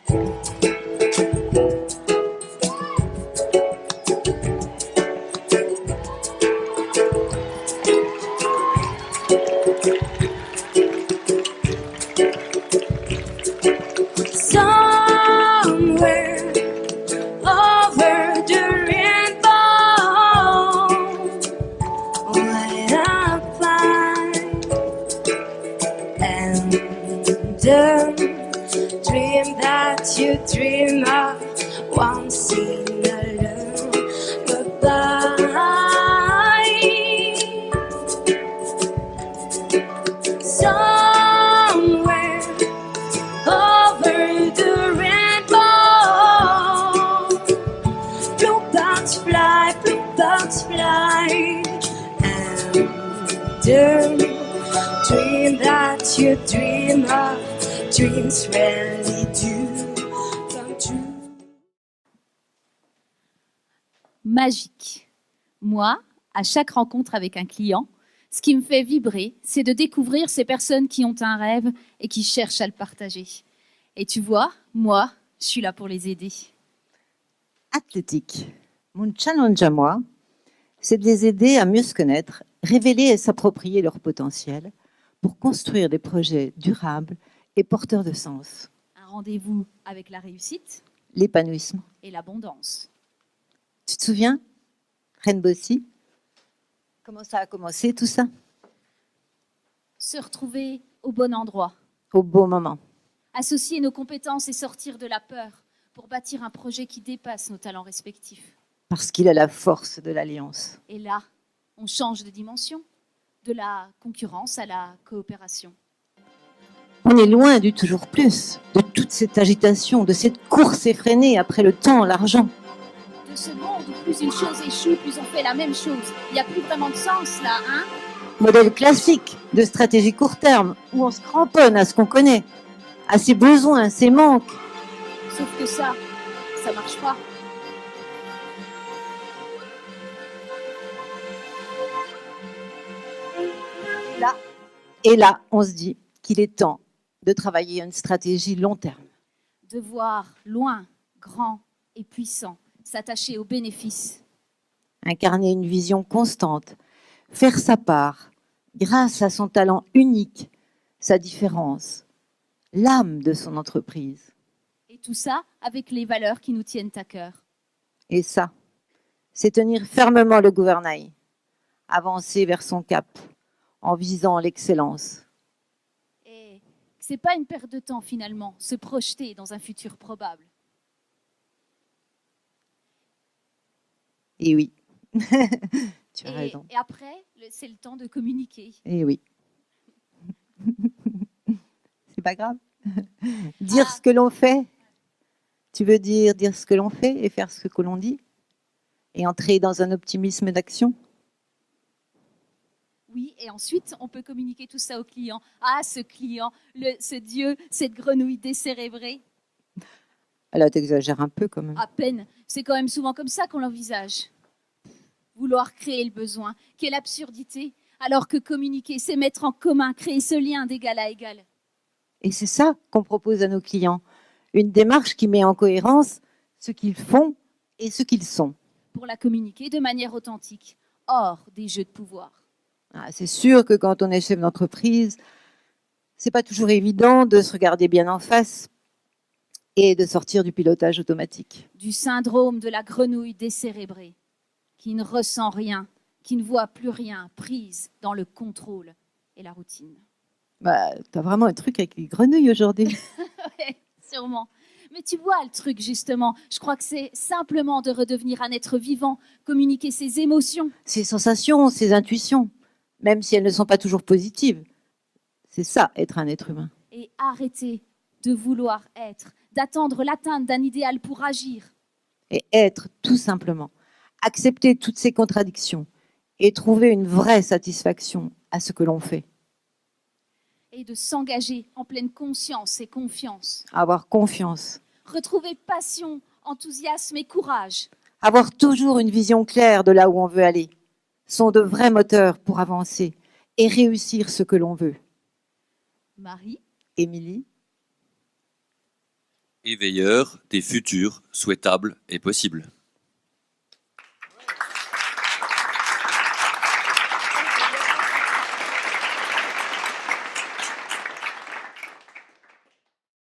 Somewhere over the rainbow, light up fine, and the dream that you dream of once in a lullaby. Somewhere over the rainbow, bluebirds fly, and the dream that you dream of, dreams really do come true. Magique. Moi, à chaque rencontre avec un client, ce qui me fait vibrer, c'est de découvrir ces personnes qui ont un rêve et qui cherchent à le partager. Et tu vois, moi, je suis là pour les aider. Athlétique. Mon challenge à moi, c'est de les aider à mieux se connaître, révéler et s'approprier leur potentiel pour construire des projets durables et porteurs de sens. Un rendez-vous avec la réussite L'épanouissement. et l'abondance. Tu te souviens, Rainbow Sea, comment ça a commencé tout ça? Se retrouver au bon endroit, Au beau moment. associer nos compétences et sortir de la peur pour bâtir un projet qui dépasse nos talents respectifs. Parce qu'il a la force de l'alliance. Et là, on change de dimension, de la concurrence à la coopération. On est loin du toujours plus, de toute cette agitation, de cette course effrénée après le temps, l'argent. De ce monde où plus une chose échoue, plus on fait la même chose. Il n'y a plus vraiment de sens là, hein? Modèle classique de stratégie court terme, où on se cramponne à ce qu'on connaît, à ses besoins, ses manques. Sauf que ça marche pas. Et là, on se dit qu'il est temps de travailler une stratégie long terme. De voir loin, grand et puissant, s'attacher aux bénéfices. Incarner une vision constante, faire sa part, grâce à son talent unique, sa différence, l'âme de son entreprise. Et tout ça avec les valeurs qui nous tiennent à cœur. Et ça, c'est tenir fermement le gouvernail, avancer vers son cap, en visant l'excellence. Et c'est pas une perte de temps finalement, se projeter dans un futur probable. Et oui, tu as raison. Et après, c'est le temps de communiquer. Et oui. C'est pas grave. Dire ce que l'on fait. Tu veux dire ce que l'on fait et faire ce que l'on dit? Et entrer dans un optimisme d'action? Oui, et ensuite, on peut communiquer tout ça au client. Ah, ce client, ce Dieu, cette grenouille décérébrée. Là, tu exagères un peu quand même. À peine. C'est quand même souvent comme ça qu'on l'envisage. Vouloir créer le besoin. Quelle absurdité. Alors que communiquer, c'est mettre en commun, créer ce lien d'égal à égal. Et c'est ça qu'on propose à nos clients. Une démarche qui met en cohérence ce qu'ils font et ce qu'ils sont. Pour la communiquer de manière authentique, hors des jeux de pouvoir. Ah, c'est sûr que quand on est chef d'entreprise, c'est pas toujours évident de se regarder bien en face et de sortir du pilotage automatique. Du syndrome de la grenouille décérébrée, qui ne ressent rien, qui ne voit plus rien, prise dans le contrôle et la routine. Bah, t'as vraiment un truc avec les grenouilles aujourd'hui. Ouais, sûrement. Mais tu vois le truc, justement. Je crois que c'est simplement de redevenir un être vivant, communiquer ses émotions. Ses sensations, ses intuitions, même si elles ne sont pas toujours positives. C'est ça, être un être humain. Et arrêter de vouloir être, d'attendre l'atteinte d'un idéal pour agir. Et être, tout simplement. Accepter toutes ces contradictions et trouver une vraie satisfaction à ce que l'on fait. Et de s'engager en pleine conscience et confiance. Avoir confiance. Retrouver passion, enthousiasme et courage. Avoir toujours une vision claire de là où on veut aller. Sont de vrais moteurs pour avancer et réussir ce que l'on veut. Marie, Émilie, Éveilleur des futurs souhaitables et possibles.